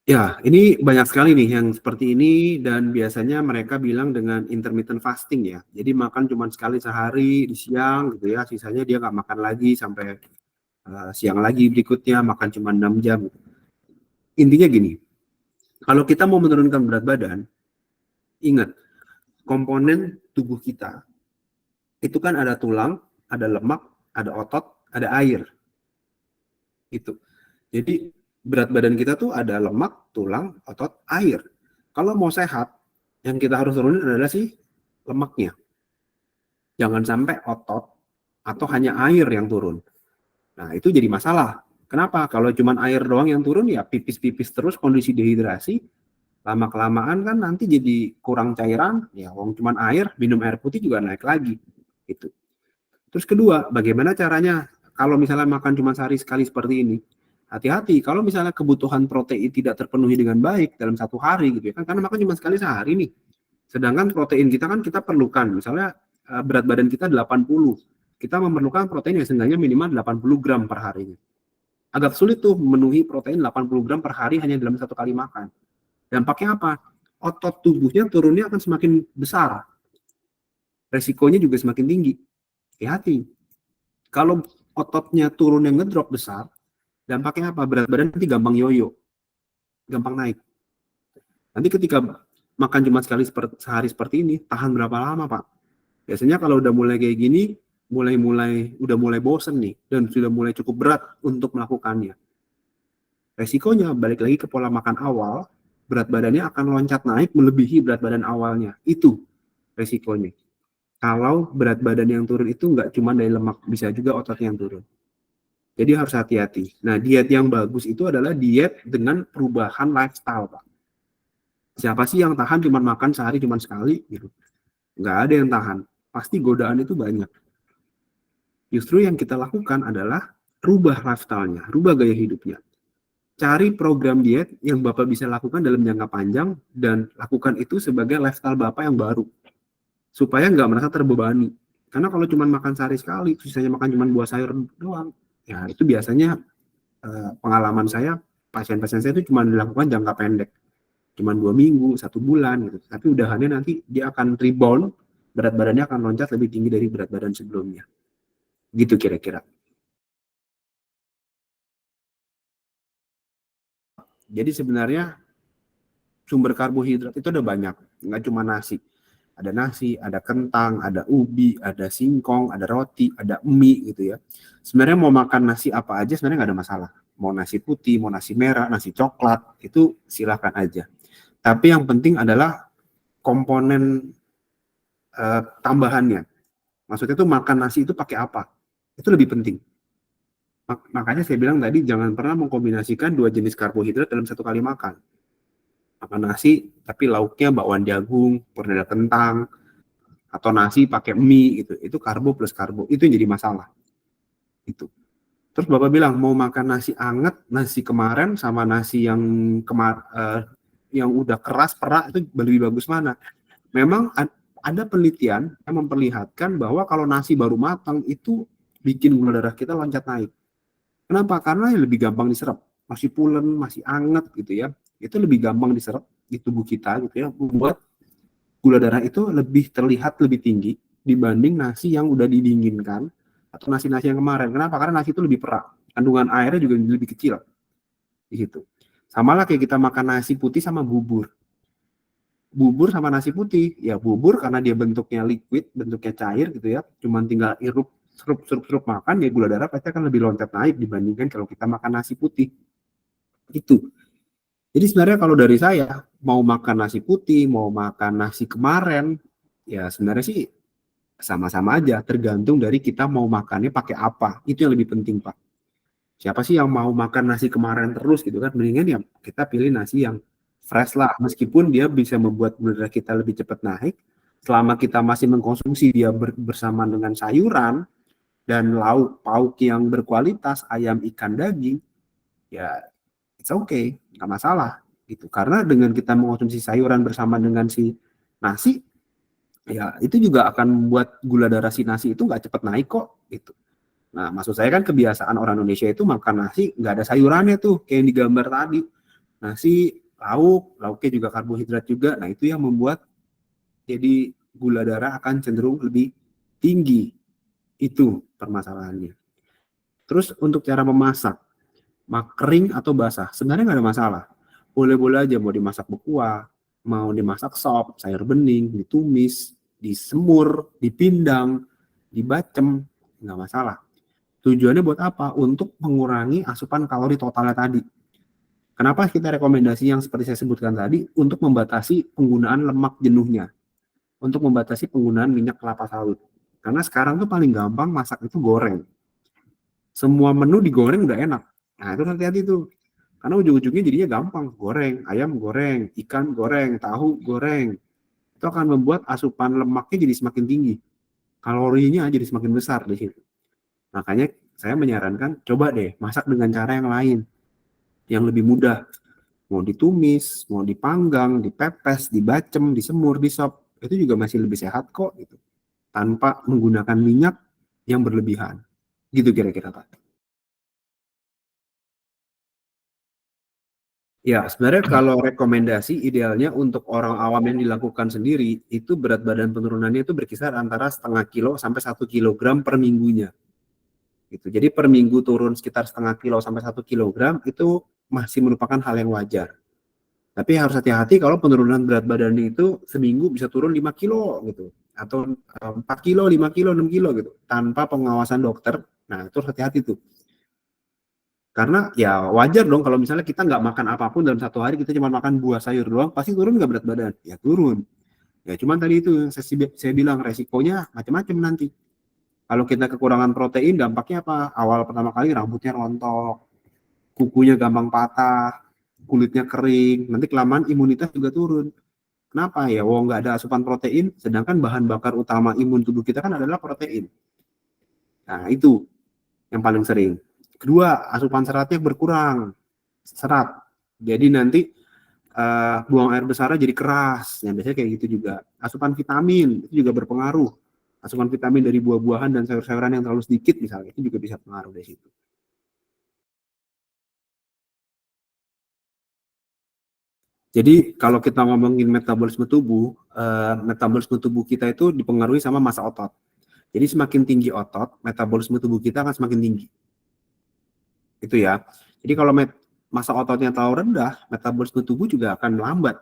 Ya, ini banyak sekali nih yang seperti ini dan biasanya mereka bilang dengan intermittent fasting ya. Jadi makan cuma sekali sehari di siang gitu ya, sisanya dia nggak makan lagi sampai siang lagi berikutnya makan cuma 6 jam. Intinya gini, kalau kita mau menurunkan berat badan, ingat komponen tubuh kita itu kan ada tulang, ada lemak, ada otot, ada air. Itu. Jadi berat badan kita tuh ada lemak, tulang, otot, air. Kalau mau sehat, yang kita harus turunin adalah si lemaknya. Jangan sampai otot atau hanya air yang turun. Nah, itu jadi masalah. Kenapa? Kalau cuma air doang yang turun, ya pipis-pipis terus kondisi dehidrasi, lama-kelamaan kan nanti jadi kurang cairan, ya wong cuma air, minum air putih juga naik lagi. Gitu. Terus kedua, bagaimana caranya kalau misalnya makan cuma sehari sekali seperti ini? Hati-hati, kalau misalnya kebutuhan protein tidak terpenuhi dengan baik dalam satu hari gitu ya kan, karena makan cuma sekali sehari nih. Sedangkan protein kita kan kita perlukan, misalnya berat badan kita 80, kita memerlukan protein yang seenggaknya minimal 80 gram per hari. Agak sulit tuh memenuhi protein 80 gram per hari hanya dalam satu kali makan. Dampaknya apa? Otot tubuhnya turunnya akan semakin besar, resikonya juga semakin tinggi. Hati-hati. Kalau ototnya turun yang ngedrop besar, dampaknya apa? Berat badan nanti gampang yoyo, gampang naik. Nanti ketika makan cuma sekali sehari seperti ini, tahan berapa lama, Pak? Biasanya kalau udah mulai kayak gini, udah mulai bosen nih, dan sudah mulai cukup berat untuk melakukannya. Resikonya, balik lagi ke pola makan awal, berat badannya akan loncat naik melebihi berat badan awalnya. Itu resikonya. Kalau berat badan yang turun itu nggak cuma dari lemak, bisa juga otot yang turun. Jadi harus hati-hati. Nah, diet yang bagus itu adalah diet dengan perubahan lifestyle, Pak. Siapa sih yang tahan cuma makan sehari cuma sekali gitu? Nggak ada yang tahan. Pasti godaan itu banyak. Justru yang kita lakukan adalah rubah lifestyle-nya, rubah gaya hidupnya. Cari program diet yang Bapak bisa lakukan dalam jangka panjang dan lakukan itu sebagai lifestyle Bapak yang baru. Supaya nggak merasa terbebani. Karena kalau cuma makan sehari sekali, sisanya makan cuma buah sayur doang, ya itu biasanya pengalaman saya, pasien-pasien saya itu cuma dilakukan jangka pendek. Cuma 2 minggu, 1 bulan gitu. Tapi udahannya nanti dia akan rebound, berat badannya akan loncat lebih tinggi dari berat badan sebelumnya. Gitu kira-kira. Jadi sebenarnya sumber karbohidrat itu ada banyak, nggak cuma nasi. Ada nasi, ada kentang, ada ubi, ada singkong, ada roti, ada mie gitu ya. Sebenarnya mau makan nasi apa aja sebenarnya nggak ada masalah. Mau nasi putih, mau nasi merah, nasi coklat, itu silahkan aja. Tapi yang penting adalah komponen tambahannya. Maksudnya tuh makan nasi itu pakai apa? Itu lebih penting. Makanya saya bilang tadi jangan pernah mengkombinasikan 2 jenis karbohidrat dalam satu kali makan. Makan nasi tapi lauknya bakwan jagung, ada kentang, atau nasi pakai mie gitu. Itu karbo plus karbo. Itu yang jadi masalah. Itu. Terus Bapak bilang mau makan nasi anget, nasi kemarin sama nasi yang udah keras perak itu lebih bagus mana? Memang ada penelitian yang memperlihatkan bahwa kalau nasi baru matang itu bikin gula darah kita loncat naik. Kenapa? Karena lebih gampang diserap. Masih pulen, masih anget gitu ya. Itu lebih gampang diserap di tubuh kita gitu ya. Membuat gula darah itu lebih terlihat lebih tinggi dibanding nasi yang udah didinginkan atau nasi-nasi yang kemarin. Kenapa? Karena nasi itu lebih perak. Kandungan airnya juga lebih kecil di situ. Sama lah kayak kita makan nasi putih sama bubur. Bubur sama nasi putih, ya bubur karena dia bentuknya liquid, bentuknya cair gitu ya. Cuman tinggal serup makan, ya gula darah pasti akan lebih loncat naik dibandingkan kalau kita makan nasi putih. Itu. Jadi sebenarnya kalau dari saya, mau makan nasi putih, mau makan nasi kemarin, ya sebenarnya sih sama-sama aja, tergantung dari kita mau makannya pakai apa. Itu yang lebih penting, Pak. Siapa sih yang mau makan nasi kemarin terus gitu kan? Mendingan ya kita pilih nasi yang fresh lah. Meskipun dia bisa membuat gula darah kita lebih cepat naik, selama kita masih mengkonsumsi dia bersama dengan sayuran dan lauk pauk yang berkualitas, ayam, ikan, daging, ya it's okay, nggak masalah gitu. Karena dengan kita mengkonsumsi sayuran bersama dengan si nasi, ya itu juga akan membuat gula darah si nasi itu nggak cepat naik kok gitu. Nah, maksud saya kan kebiasaan orang Indonesia itu makan nasi nggak ada sayurannya tuh, kayak yang digambar tadi. nasi, lauknya juga karbohidrat juga. Nah, itu yang membuat jadi gula darah akan cenderung lebih tinggi. Itu permasalahannya. Terus untuk cara memasak, kering atau basah, sebenarnya nggak ada masalah. Boleh-boleh aja mau dimasak berkuah, mau dimasak sop, sayur bening, ditumis, disemur, dipindang, dibacem, nggak masalah. Tujuannya buat apa? Untuk mengurangi asupan kalori totalnya tadi. Kenapa kita rekomendasi yang seperti saya sebutkan tadi? Untuk membatasi penggunaan lemak jenuhnya. Untuk membatasi penggunaan minyak kelapa sawit. Karena sekarang tuh paling gampang masak itu goreng. Semua menu digoreng udah enak. Nah, itu hati-hati tuh. Karena ujung-ujungnya jadinya gampang. Goreng, ayam goreng, ikan goreng, tahu goreng. Itu akan membuat asupan lemaknya jadi semakin tinggi. Kalorinya jadi semakin besar di situ. Makanya saya menyarankan coba deh masak dengan cara yang lain. Yang lebih mudah. Mau ditumis, mau dipanggang, dipepes, dibacem, disemur, disop. Itu juga masih lebih sehat kok gitu. Tanpa menggunakan minyak yang berlebihan. Gitu kira-kira Pak. Ya, sebenarnya kalau rekomendasi idealnya untuk orang awam yang dilakukan sendiri, itu berat badan penurunannya itu berkisar antara 0,5 kilo sampai 1 kilogram per minggunya. Gitu. Jadi per minggu turun sekitar 0,5 kilo sampai 1 kilogram itu masih merupakan hal yang wajar. Tapi harus hati-hati kalau penurunan berat badannya itu seminggu bisa turun 5 kilo gitu. Atau 4 kilo, 5 kilo, 6 kilo gitu. Tanpa pengawasan dokter. Nah, itu harus hati-hati tuh. Karena ya wajar dong kalau misalnya kita nggak makan apapun dalam 1 hari, kita cuma makan buah sayur doang, pasti turun nggak berat badan? Ya turun. Ya cuman tadi itu yang saya bilang resikonya macam-macam nanti. Kalau kita kekurangan protein dampaknya apa? Awal pertama kali rambutnya rontok, kukunya gampang patah, kulitnya kering, nanti kelamaan imunitas juga turun. Kenapa? Ya wong nggak ada asupan protein, sedangkan bahan bakar utama imun tubuh kita kan adalah protein. Nah itu yang paling sering. Kedua, asupan seratnya berkurang. Serat. Jadi nanti buang air besarnya jadi keras. Nah, biasanya kayak gitu juga. Asupan vitamin itu juga berpengaruh. Asupan vitamin dari buah-buahan dan sayur-sayuran yang terlalu sedikit misalnya, itu juga bisa pengaruh dari situ. Jadi kalau kita ngomongin metabolisme tubuh kita itu dipengaruhi sama massa otot. Jadi semakin tinggi otot, metabolisme tubuh kita akan semakin tinggi. Itu ya. Jadi kalau massa ototnya terlalu rendah, metabolisme tubuh juga akan melambat.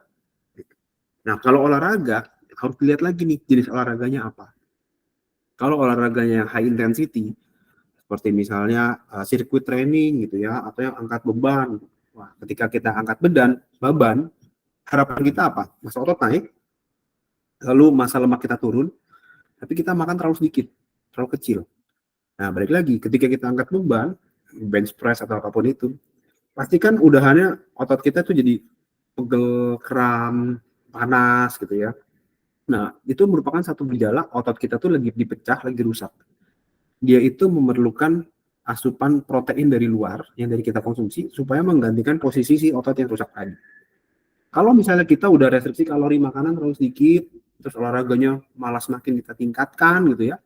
Nah, kalau olahraga, harus dilihat lagi nih jenis olahraganya apa. Kalau olahraganya yang high intensity, seperti misalnya sirkuit training gitu ya, atau yang angkat beban. Wah, ketika kita angkat beban, harapan kita apa? Massa otot naik, lalu massa lemak kita turun, tapi kita makan terlalu sedikit, terlalu kecil. Nah, balik lagi, ketika kita angkat beban, bench press atau apapun itu, pastikan udahannya otot kita tuh jadi pegel, kram, panas gitu ya. Nah, itu merupakan satu gejala otot kita tuh lagi dipecah, lagi rusak. Dia itu memerlukan asupan protein dari luar yang dari kita konsumsi supaya menggantikan posisi si otot yang rusak tadi. Kalau misalnya kita udah restriksi kalori makanan terlalu sedikit, terus olahraganya malah semakin kita tingkatkan gitu ya,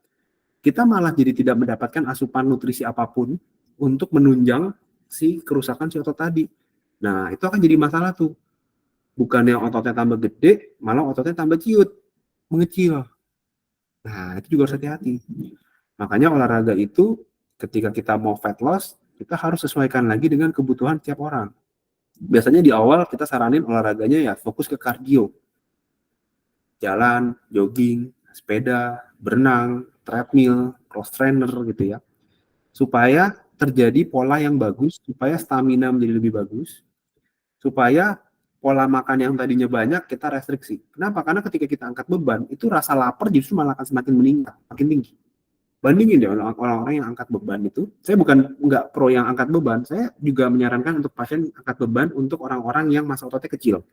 kita malah jadi tidak mendapatkan asupan nutrisi apapun untuk menunjang si kerusakan si otot tadi. Nah, itu akan jadi masalah tuh. Bukannya ototnya tambah gede, malah ototnya tambah ciut, mengecil. Nah, itu juga harus hati-hati. Makanya olahraga itu ketika kita mau fat loss, kita harus sesuaikan lagi dengan kebutuhan tiap orang. Biasanya di awal kita saranin olahraganya ya fokus ke kardio. Jalan, jogging, sepeda, berenang, treadmill, cross trainer gitu ya. Supaya terjadi pola yang bagus, supaya stamina menjadi lebih bagus, supaya pola makan yang tadinya banyak kita restriksi. Kenapa? Karena ketika kita angkat beban, itu rasa lapar justru malah akan semakin meningkat, makin tinggi. Bandingin deh orang-orang yang angkat beban itu. Saya bukan nggak pro yang angkat beban, saya juga menyarankan untuk pasien angkat beban untuk orang-orang yang massa ototnya kecil.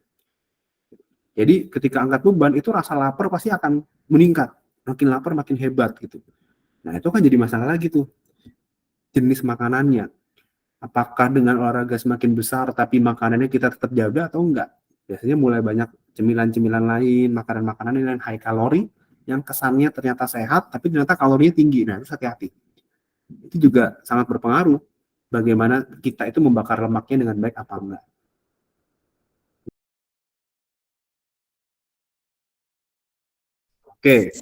Jadi ketika angkat beban itu rasa lapar pasti akan meningkat, makin lapar makin hebat gitu. Nah itu kan jadi masalah lagi tuh jenis makanannya. Apakah dengan olahraga semakin besar tapi makanannya kita tetap jaga atau enggak? Biasanya mulai banyak cemilan-cemilan lain, makanan-makanan yang high kalori yang kesannya ternyata sehat tapi ternyata kalorinya tinggi. Nah, itu hati-hati. Itu juga sangat berpengaruh bagaimana kita itu membakar lemaknya dengan baik apa enggak. Oke,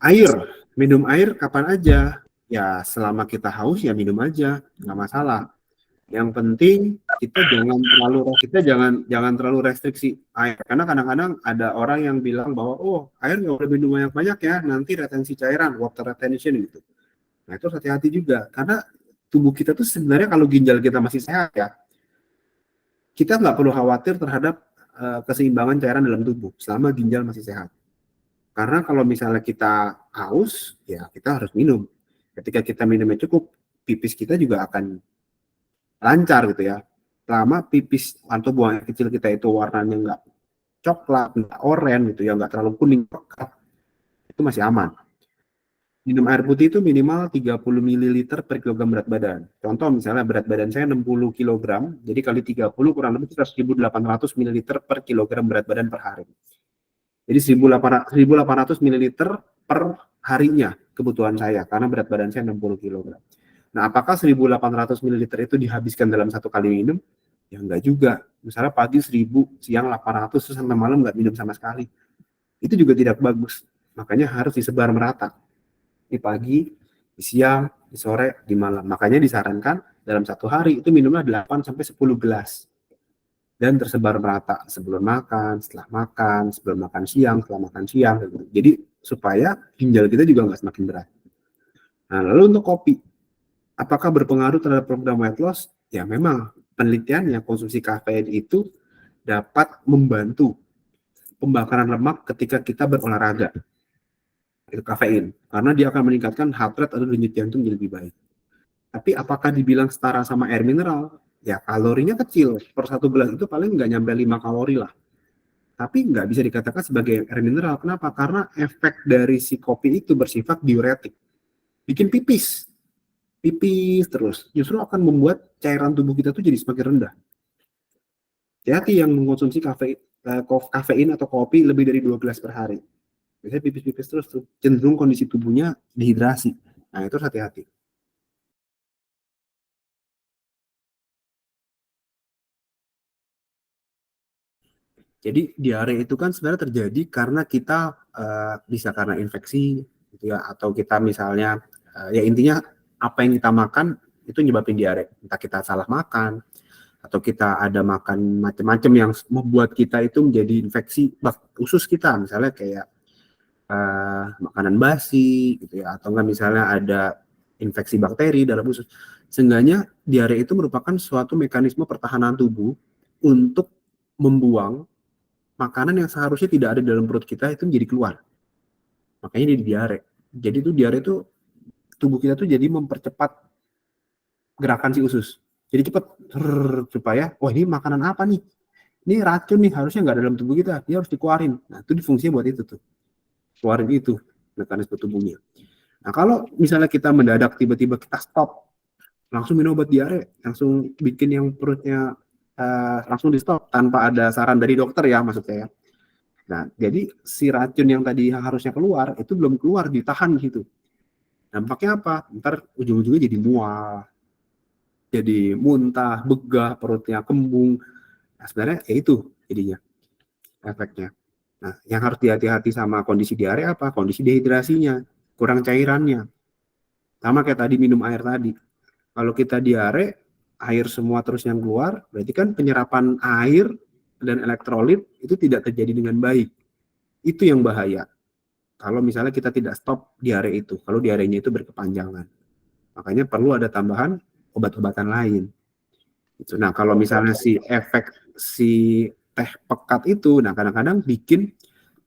air. Minum air kapan aja. Ya selama kita haus ya minum aja, nggak masalah. Yang penting kita jangan terlalu restriksi air, karena kadang-kadang ada orang yang bilang bahwa oh air nggak boleh minum banyak-banyak ya, nanti retensi cairan, water retention gitu. Nah itu hati-hati juga, karena tubuh kita tuh sebenarnya kalau ginjal kita masih sehat ya, kita nggak perlu khawatir terhadap keseimbangan cairan dalam tubuh selama ginjal masih sehat. Karena kalau misalnya kita haus, ya kita harus minum. Ketika kita minumnya cukup, pipis kita juga akan lancar gitu ya. Selama pipis atau buang air kecil kita itu warnanya nggak coklat, nggak oranye gitu ya, nggak terlalu kuning pekat, itu masih aman. Minum air putih itu minimal 30 ml per kilogram berat badan. Contoh misalnya berat badan saya 60 kg, jadi kali 30 kurang lebih 1.800 ml per kilogram berat badan per hari. Jadi 1.800 ml per harinya kebutuhan saya, karena berat badan saya 60 kg. Nah, apakah 1.800 ml itu dihabiskan dalam satu kali minum? Ya enggak juga. Misalnya pagi 1.000, siang 800, terus sampai malam nggak minum sama sekali. Itu juga tidak bagus. Makanya harus disebar merata. Di pagi, di siang, di sore, di malam. Makanya disarankan dalam satu hari itu minumlah 8-10 gelas. Dan tersebar merata sebelum makan, setelah makan, sebelum makan siang, setelah makan siang. Jadi supaya ginjal kita juga nggak semakin berat. Nah, lalu untuk kopi, apakah berpengaruh terhadap program weight loss? Ya memang penelitiannya konsumsi kafein itu dapat membantu pembakaran lemak ketika kita berolahraga. Itu kafein, karena dia akan meningkatkan heart rate atau denyut jantung jadi lebih baik. Tapi apakah dibilang setara sama air mineral? Ya kalorinya kecil, per satu gelas itu paling nggak nyampe 5 kalori lah. Tapi nggak bisa dikatakan sebagai air mineral. Kenapa? Karena efek dari si kopi itu bersifat diuretik. Bikin pipis. Pipis terus. Justru akan membuat cairan tubuh kita tuh jadi semakin rendah. Hati-hati yang mengkonsumsi kafein atau kopi lebih dari 2 gelas per hari. Biasanya pipis-pipis terus tuh. Cenderung kondisi tubuhnya dehidrasi. Nah itu hati-hati. Jadi diare itu kan sebenarnya terjadi karena kita bisa karena infeksi gitu ya, atau kita misalnya ya intinya apa yang kita makan itu nyebabin diare. Entah kita salah makan atau kita ada makan macam-macam yang membuat kita itu menjadi infeksi usus kita, misalnya kayak makanan basi gitu ya, atau enggak misalnya ada infeksi bakteri dalam usus. Seenggaknya diare itu merupakan suatu mekanisme pertahanan tubuh untuk membuang makanan yang seharusnya tidak ada dalam perut kita itu menjadi keluar. Makanya dia diare. Jadi itu diare itu tubuh kita tuh jadi mempercepat gerakan si usus. Jadi cepat supaya wah ini makanan apa nih? Ini racun nih, harusnya nggak dalam tubuh kita, dia harus dikeluarin. Nah itu fungsinya buat itu tuh, keluarin itu mekanisme tubuhnya. Nah kalau misalnya kita mendadak tiba-tiba kita stop, langsung minum obat diare, langsung bikin yang perutnya langsung di stop tanpa ada saran dari dokter ya maksud saya. Nah, jadi si racun yang tadi harusnya keluar, itu belum keluar, ditahan gitu. Dampaknya apa? Ntar ujung-ujungnya jadi mual, jadi muntah, begah, perutnya kembung. Nah, sebenarnya ya itu jadinya efeknya. Nah, yang harus dihati-hati sama kondisi diare apa? Kondisi dehidrasinya, kurang cairannya. Sama kayak tadi minum air tadi. Kalau kita diare, air semua terus yang keluar, berarti kan penyerapan air dan elektrolit itu tidak terjadi dengan baik. Itu yang bahaya. Kalau misalnya kita tidak stop diare itu, kalau diarenya itu berkepanjangan. Makanya perlu ada tambahan obat-obatan lain. Nah, kalau misalnya si efek si teh pekat itu, nah kadang-kadang bikin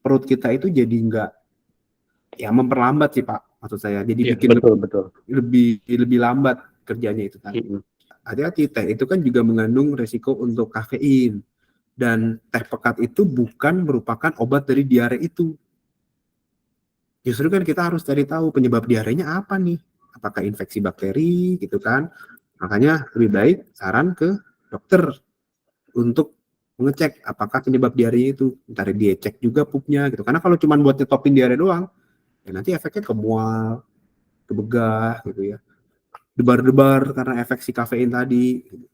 perut kita itu jadi nggak, ya memperlambat sih Pak, maksud saya. Jadi bikin betul. lebih lambat kerjanya itu kan. Hati-hati, teh itu kan juga mengandung resiko untuk kafein. Dan teh pekat itu bukan merupakan obat dari diare itu. Justru kan kita harus cari tahu penyebab diarenya apa nih. Apakah infeksi bakteri gitu kan. Makanya lebih baik saran ke dokter untuk mengecek apakah penyebab diarenya itu. Ntar dia cek juga pupnya gitu. Karena kalau cuma buat nyetopin diare doang, ya nanti efeknya ke mual, ke begah gitu ya. Debar-debar karena efek si kafein tadi. Gitu.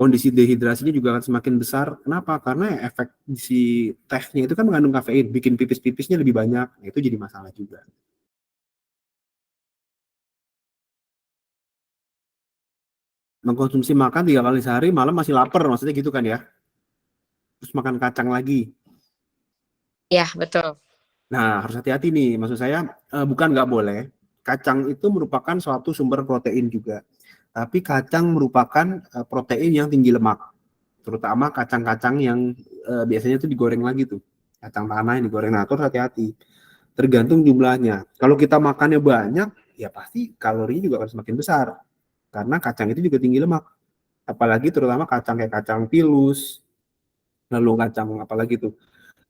kondisi dehidrasinya juga akan semakin besar. Kenapa? Karena efek si tehnya itu kan mengandung kafein, bikin pipis-pipisnya lebih banyak. Nah, itu jadi masalah juga. Mengkonsumsi makan 3 kali sehari, malam masih lapar, maksudnya gitu kan ya? Terus makan kacang lagi. Ya, betul. Nah, harus hati-hati nih. Maksud saya, bukan nggak boleh. Kacang itu merupakan suatu sumber protein juga. Tapi kacang merupakan protein yang tinggi lemak. Terutama kacang-kacang yang biasanya itu digoreng lagi tuh. Kacang tanah yang digoreng. Nah, terus hati-hati. Tergantung jumlahnya. Kalau kita makannya banyak, ya pasti kalorinya juga akan semakin besar. Karena kacang itu juga tinggi lemak. Apalagi terutama kacang kayak kacang pilus, lalu kacang apalagi tuh,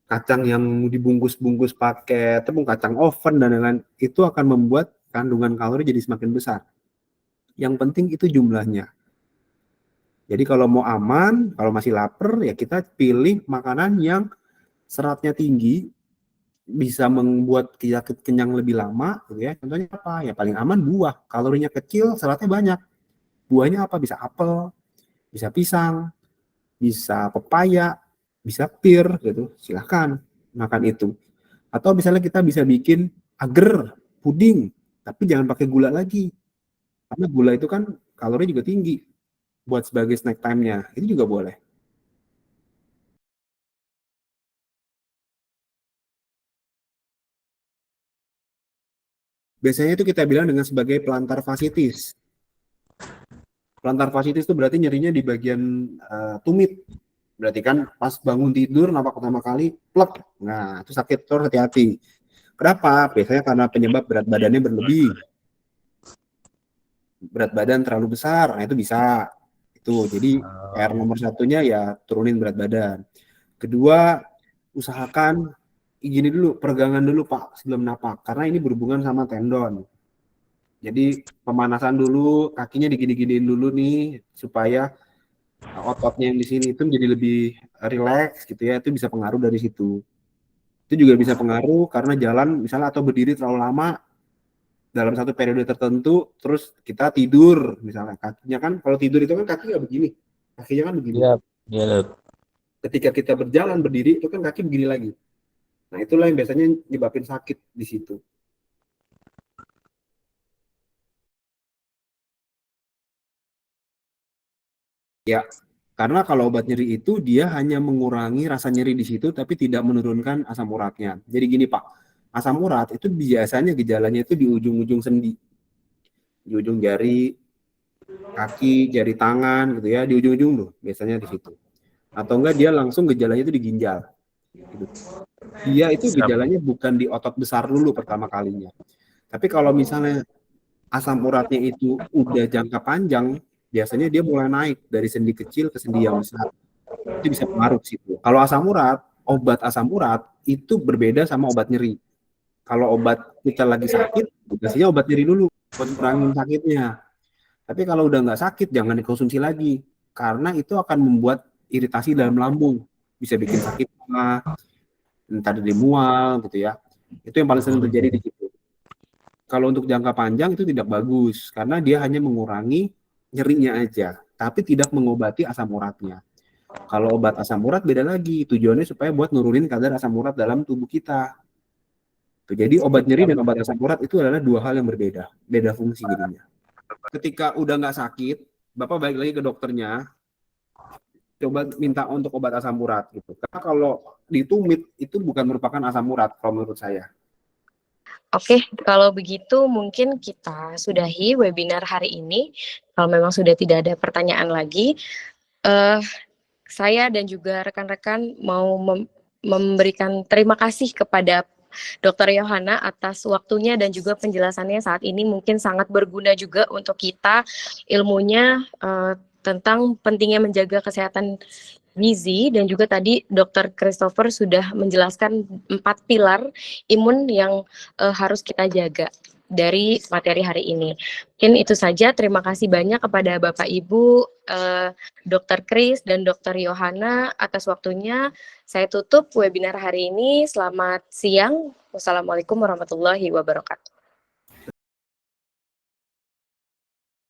kacang yang dibungkus-bungkus pakai tepung kacang oven dan lain-lain, itu akan membuat kandungan kalori jadi semakin besar. Yang penting itu jumlahnya. Jadi kalau mau aman, kalau masih lapar, ya kita pilih makanan yang seratnya tinggi, bisa membuat kita kenyang lebih lama, gitu ya. Contohnya apa? Ya paling aman buah, kalorinya kecil, seratnya banyak. Buahnya apa? Bisa apel, bisa pisang, bisa pepaya, bisa pir, gitu. Silahkan makan itu. Atau misalnya kita bisa bikin agar puding, tapi jangan pakai gula lagi. Karena gula itu kan kalori juga tinggi buat sebagai snack time-nya. Itu juga boleh. Biasanya itu kita bilang dengan sebagai plantar fasciitis. Plantar fasciitis itu berarti nyerinya di bagian tumit. Berarti kan pas bangun tidur nampak pertama kali plek. Nah, itu sakit, terus hati-hati. Kenapa? Biasanya karena penyebab berat badannya berlebih. Berat badan terlalu besar, nah itu bisa. Itu jadi PR nomor satunya ya turunin berat badan. Kedua, usahakan gini dulu, peregangan dulu Pak sebelum napak, karena ini berhubungan sama tendon. Jadi pemanasan dulu, kakinya digini-giniin dulu nih, supaya ototnya yang di sini itu menjadi lebih rileks gitu ya, itu bisa pengaruh dari situ. Itu juga bisa pengaruh karena jalan misalnya atau berdiri terlalu lama dalam satu periode tertentu, terus kita tidur misalnya, kakinya kan kalau tidur itu kan kaki nggak begini, kakinya kan begini. Iya, iya, Dok. Ketika kita berjalan berdiri itu kan kaki begini lagi. Nah itulah yang biasanya nyebabin sakit di situ. Ya, karena kalau obat nyeri itu dia hanya mengurangi rasa nyeri di situ tapi tidak menurunkan asam uratnya. Jadi gini Pak, asam urat itu biasanya gejalanya itu di ujung-ujung sendi, di ujung jari, kaki, jari tangan gitu ya, di ujung-ujung tuh biasanya di situ. Atau enggak dia langsung gejalanya itu di ginjal. Gitu. Dia itu gejalanya bukan di otot besar dulu pertama kalinya. Tapi kalau misalnya asam uratnya itu udah jangka panjang, biasanya dia mulai naik dari sendi kecil ke sendi yang besar. Itu bisa pengaruh situ. Kalau asam urat, obat asam urat itu berbeda sama obat nyeri. Kalau obat kita lagi sakit, biasanya obat nyeri dulu buat kurangin sakitnya. Tapi kalau udah nggak sakit, jangan dikonsumsi lagi. Karena itu akan membuat iritasi dalam lambung. Bisa bikin sakit mah, entah dari mual gitu ya. Itu yang paling sering terjadi di situ. Kalau untuk jangka panjang itu tidak bagus karena dia hanya mengurangi nyerinya aja, tapi tidak mengobati asam uratnya. Kalau obat asam urat beda lagi, tujuannya supaya buat nurunin kadar asam urat dalam tubuh kita. Jadi obat nyeri dan obat asam urat itu adalah dua hal yang berbeda, beda fungsi jadinya. Ketika udah nggak sakit, Bapak balik lagi ke dokternya, coba minta untuk obat asam urat gitu. Karena kalau ditumit itu bukan merupakan asam urat kalau menurut saya. Oke, kalau begitu mungkin kita sudahi webinar hari ini. Kalau memang sudah tidak ada pertanyaan lagi, saya dan juga rekan-rekan mau memberikan terima kasih kepada Dr. Yohana atas waktunya dan juga penjelasannya saat ini mungkin sangat berguna juga untuk kita ilmunya tentang pentingnya menjaga kesehatan gizi dan juga tadi Dr. Christopher sudah menjelaskan 4 pilar imun yang harus kita jaga dari materi hari ini. Mungkin itu saja. Terima kasih banyak kepada Bapak Ibu, Dr. Chris dan Dr. Yohana atas waktunya. Saya tutup webinar hari ini. Selamat siang. Wassalamualaikum warahmatullahi wabarakatuh.